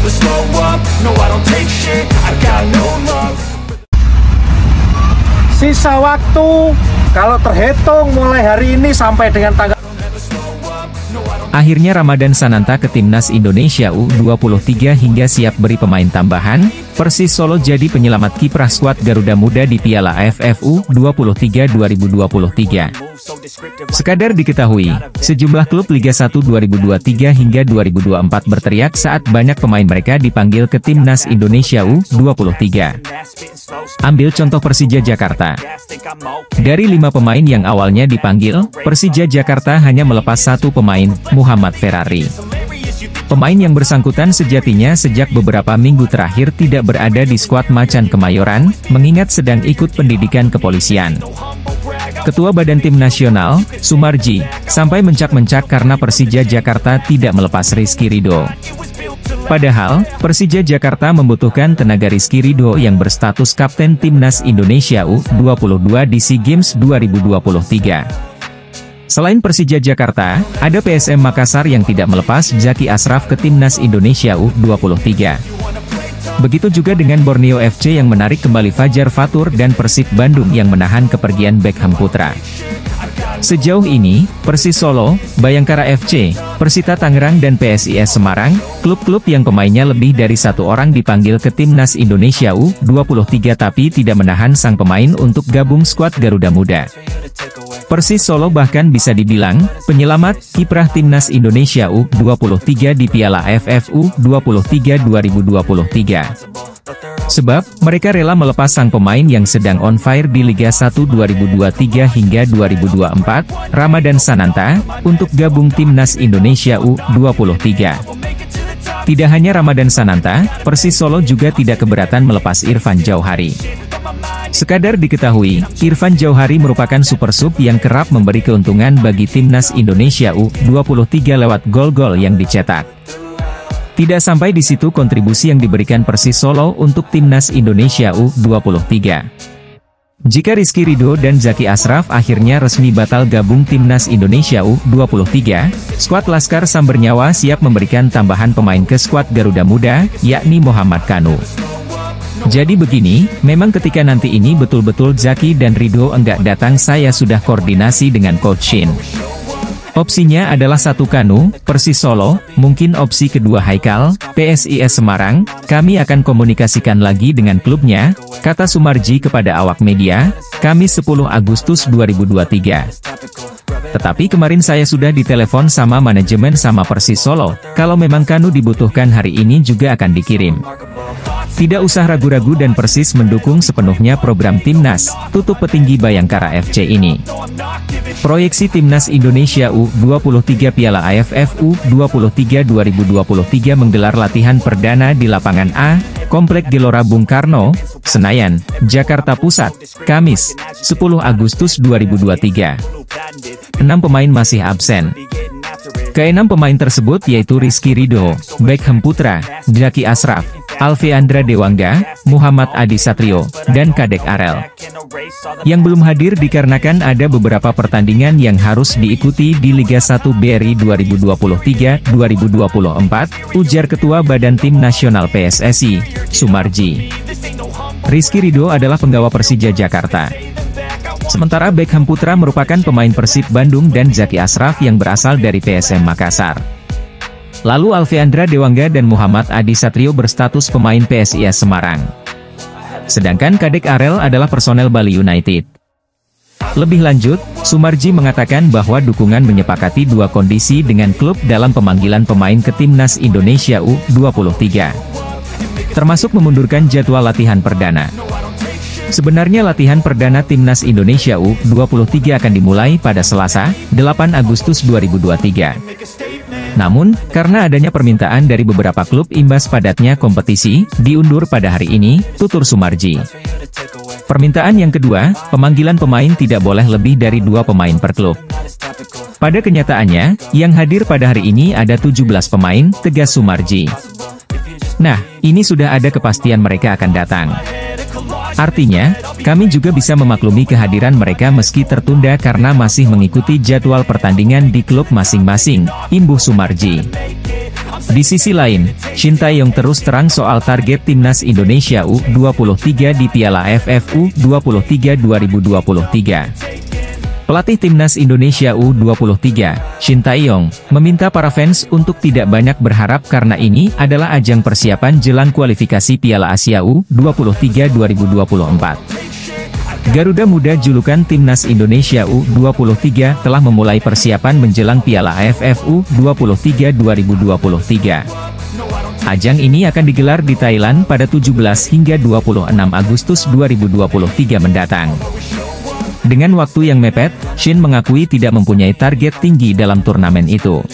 never slow up, no I don't take shit, I got no love. Sisa waktu kalau terhitung mulai hari ini sampai dengan tanggal. Akhirnya Ramadan Sananta ke Timnas Indonesia U23 hingga siap beri pemain tambahan. Persis Solo jadi penyelamat kiprah skuad Garuda Muda di Piala AFF U23 2023. Sekadar diketahui, sejumlah klub Liga 1 2023 hingga 2024 berteriak saat banyak pemain mereka dipanggil ke Timnas Indonesia U23. Ambil contoh Persija Jakarta. Dari 5 pemain yang awalnya dipanggil, Persija Jakarta hanya melepas 1 pemain, Muhammad Ferrari. Pemain yang bersangkutan sejatinya sejak beberapa minggu terakhir tidak berada di skuad Macan Kemayoran, mengingat sedang ikut pendidikan kepolisian. Ketua Badan Tim Nasional, Sumarji, sampai mencak-mencak karena Persija Jakarta tidak melepas Rizky Ridho. Padahal, Persija Jakarta membutuhkan tenaga Rizky Ridho yang berstatus Kapten Timnas Indonesia U22 di SEA Games 2023. Selain Persija Jakarta, ada PSM Makassar yang tidak melepas Zaki Ashraf ke Timnas Indonesia U23. Begitu juga dengan Borneo FC yang menarik kembali Fajar Fatur dan Persib Bandung yang menahan kepergian Beckham Putra. Sejauh ini, Persis Solo, Bayangkara FC, Persita Tangerang dan PSIS Semarang, klub-klub yang pemainnya lebih dari 1 orang dipanggil ke Timnas Indonesia U23 tapi tidak menahan sang pemain untuk gabung skuad Garuda Muda. Persis Solo bahkan bisa dibilang, penyelamat kiprah Timnas Indonesia U23 di Piala AFF U23 2023. Sebab, mereka rela melepas sang pemain yang sedang on fire di Liga 1 2023 hingga 2024, Ramadan Sananta, untuk gabung Timnas Indonesia U23. Tidak hanya Ramadan Sananta, Persis Solo juga tidak keberatan melepas Irfan Jauhari. Sekadar diketahui, Irfan Jauhari merupakan super sub yang kerap memberi keuntungan bagi Timnas Indonesia U23 lewat gol-gol yang dicetak. Tidak sampai di situ kontribusi yang diberikan Persis Solo untuk Timnas Indonesia U23. Jika Rizky Ridho dan Zaki Ashraf akhirnya resmi batal gabung Timnas Indonesia U23, skuad Laskar Sambernyawa siap memberikan tambahan pemain ke skuad Garuda Muda, yakni Muhammad Kanu. Jadi begini, memang ketika nanti ini betul-betul Zaki dan Ridho enggak datang saya sudah koordinasi dengan Coach Shin. Opsinya adalah 1 Kanu, Persis Solo, mungkin opsi kedua Haikal, PSIS Semarang, kami akan komunikasikan lagi dengan klubnya, kata Sumarji kepada awak media, Kamis 10 Agustus 2023. Tetapi kemarin saya sudah ditelepon sama manajemen sama Persis Solo, kalau memang Kanu dibutuhkan hari ini juga akan dikirim. Tidak usah ragu-ragu dan Persis mendukung sepenuhnya program Timnas, tutup petinggi Bayangkara FC ini. Proyeksi Timnas Indonesia U23 Piala AFF U23 2023 menggelar latihan perdana di lapangan A, Komplek Gelora Bung Karno, Senayan, Jakarta Pusat, Kamis, 10 Agustus 2023. 6 pemain masih absen. Ke-6 pemain tersebut yaitu Rizky Ridho, Beckham Putra, Zaki Ashraf, Alfeandra Dewangga, Muhammad Adi Satrio, dan Kadek Arel. Yang belum hadir dikarenakan ada beberapa pertandingan yang harus diikuti di Liga 1 BRI 2023-2024, ujar Ketua Badan Tim Nasional PSSI, Sumarji. Rizky Ridho adalah penggawa Persija Jakarta. Sementara Beckham Putra merupakan pemain Persib Bandung dan Zaki Ashraf yang berasal dari PSM Makassar. Lalu Alfeandra Dewangga dan Muhammad Adi Satrio berstatus pemain PSIS Semarang. Sedangkan Kadek Arel adalah personel Bali United. Lebih lanjut, Sumarji mengatakan bahwa dukungan menyepakati 2 kondisi dengan klub dalam pemanggilan pemain ke Timnas Indonesia U23. Termasuk memundurkan jadwal latihan perdana. Sebenarnya latihan perdana Timnas Indonesia U23 akan dimulai pada Selasa, 8 Agustus 2023. Namun, karena adanya permintaan dari beberapa klub imbas padatnya kompetisi, diundur pada hari ini, tutur Sumarji. Permintaan yang kedua, pemanggilan pemain tidak boleh lebih dari 2 pemain per klub. Pada kenyataannya, yang hadir pada hari ini ada 17 pemain, tegas Sumarji. Nah, ini sudah ada kepastian mereka akan datang. Artinya, kami juga bisa memaklumi kehadiran mereka meski tertunda karena masih mengikuti jadwal pertandingan di klub masing-masing, imbuh Sumarji. Di sisi lain, Shin Tae-yong terus terang soal target timnas Indonesia U23 di Piala AFF U23 2023. Pelatih timnas Indonesia U23, Shin Tae-yong, meminta para fans untuk tidak banyak berharap karena ini adalah ajang persiapan jelang kualifikasi Piala Asia U23 2024. Garuda Muda julukan timnas Indonesia U23 telah memulai persiapan menjelang Piala AFF U23 2023. Ajang ini akan digelar di Thailand pada 17 hingga 26 Agustus 2023 mendatang. Dengan waktu yang mepet, Shin mengakui tidak mempunyai target tinggi dalam turnamen itu.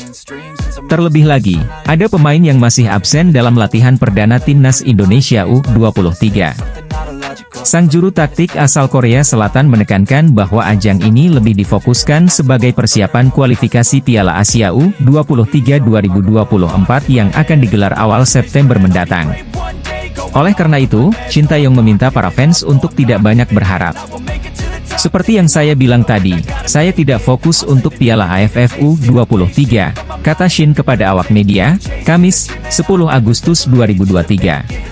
Terlebih lagi, ada pemain yang masih absen dalam latihan perdana timnas Indonesia U23. Sang juru taktik asal Korea Selatan menekankan bahwa ajang ini lebih difokuskan sebagai persiapan kualifikasi Piala Asia U23 2024 yang akan digelar awal September mendatang. Oleh karena itu, Shin Tae-yong meminta para fans untuk tidak banyak berharap. Seperti yang saya bilang tadi, saya tidak fokus untuk Piala AFF U23, kata Shin kepada awak media, Kamis, 10 Agustus 2023.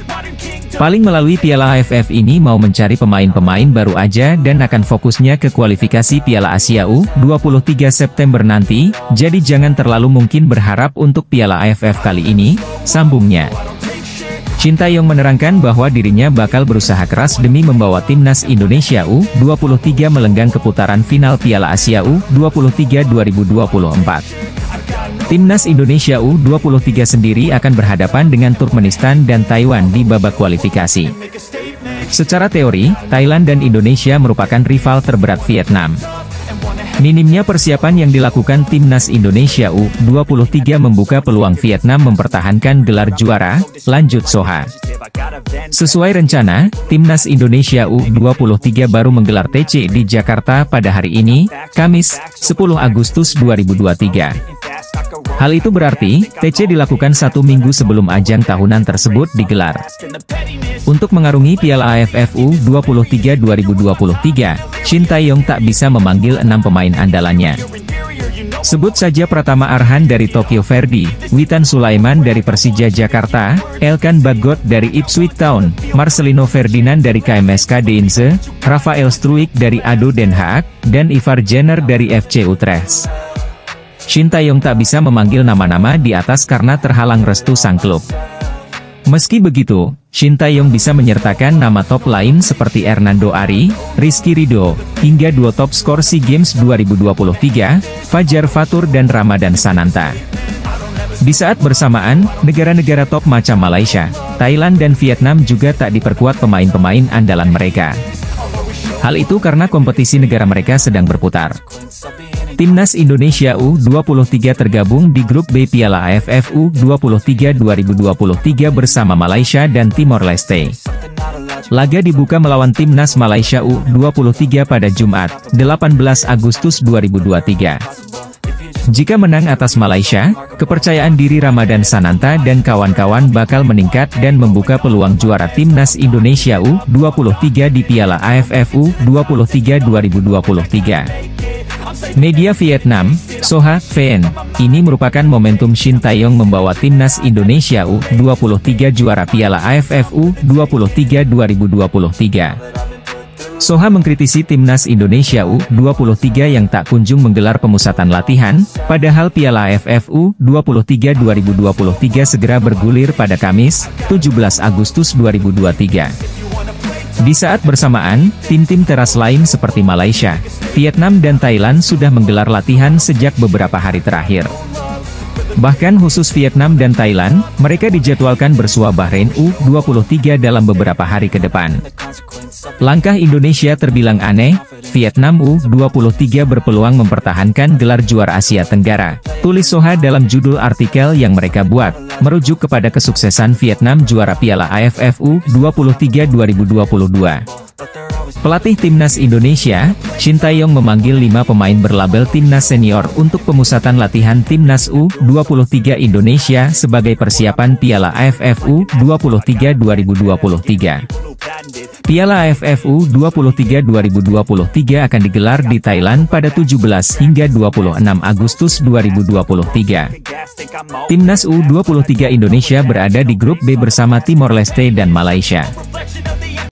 Paling melalui Piala AFF ini mau mencari pemain-pemain baru aja dan akan fokusnya ke kualifikasi Piala Asia U23 September nanti, jadi jangan terlalu mungkin berharap untuk Piala AFF kali ini, sambungnya. Shin Tae-yong menerangkan bahwa dirinya bakal berusaha keras demi membawa timnas Indonesia U23 melenggang ke putaran final Piala Asia U23 2024. Timnas Indonesia U23 sendiri akan berhadapan dengan Turkmenistan dan Taiwan di babak kualifikasi. Secara teori, Thailand dan Indonesia merupakan rival terberat Vietnam. Minimnya persiapan yang dilakukan timnas Indonesia U23 membuka peluang Vietnam mempertahankan gelar juara, lanjut Soha. Sesuai rencana, timnas Indonesia U23 baru menggelar TC di Jakarta pada hari ini, Kamis, 10 Agustus 2023. Hal itu berarti, TC dilakukan 1 minggu sebelum ajang tahunan tersebut digelar. Untuk mengarungi Piala AFF U23 2023, Shin Tae-yong tak bisa memanggil 6 pemain andalannya. Sebut saja Pratama Arhan dari Tokyo Verdy, Witan Sulaiman dari Persija Jakarta, Elkan Bagot dari Ipswich Town, Marcelino Ferdinand dari KMSK Deinze, Rafael Struijk dari ADO Den Haag, dan Ivar Jenner dari FC Utrecht. Shin Tae-yong tak bisa memanggil nama-nama di atas karena terhalang restu sang klub. Meski begitu, Shin Tae-yong bisa menyertakan nama top lain seperti Hernando Ari, Rizky Ridho, hingga 2 top skor SEA Games 2023, Fajar Fatur dan Ramadan Sananta. Di saat bersamaan, negara-negara top macam Malaysia, Thailand dan Vietnam juga tak diperkuat pemain-pemain andalan mereka. Hal itu karena kompetisi negara mereka sedang berputar. Timnas Indonesia U23 tergabung di grup B Piala AFF U23 2023 bersama Malaysia dan Timor Leste. Laga dibuka melawan timnas Malaysia U23 pada Jumat, 18 Agustus 2023. Jika menang atas Malaysia, kepercayaan diri Ramadan Sananta dan kawan-kawan bakal meningkat dan membuka peluang juara timnas Indonesia U23 di Piala AFF U23 2023. Media Vietnam, Soha, VN, ini merupakan momentum Shin Tae-yong membawa timnas Indonesia U23 juara Piala AFF U23 2023. Soha mengkritisi timnas Indonesia U23 yang tak kunjung menggelar pemusatan latihan, padahal Piala AFF U23 2023 segera bergulir pada Kamis, 17 Agustus 2023. Di saat bersamaan, tim-tim teras lain seperti Malaysia, Vietnam dan Thailand sudah menggelar latihan sejak beberapa hari terakhir. Bahkan khusus Vietnam dan Thailand, mereka dijadwalkan bersua Bahrain U23 dalam beberapa hari ke depan. Langkah Indonesia terbilang aneh, Vietnam U23 berpeluang mempertahankan gelar juara Asia Tenggara, tulis Soha dalam judul artikel yang mereka buat, merujuk kepada kesuksesan Vietnam juara Piala AFF U23 2022. Pelatih timnas Indonesia, Shin Tae-yong memanggil 5 pemain berlabel timnas senior untuk pemusatan latihan timnas U23 Indonesia sebagai persiapan Piala AFF U23 2023. Piala AFF U23 2023 akan digelar di Thailand pada 17 hingga 26 Agustus 2023. Timnas U23 Indonesia berada di grup B bersama Timor Leste dan Malaysia.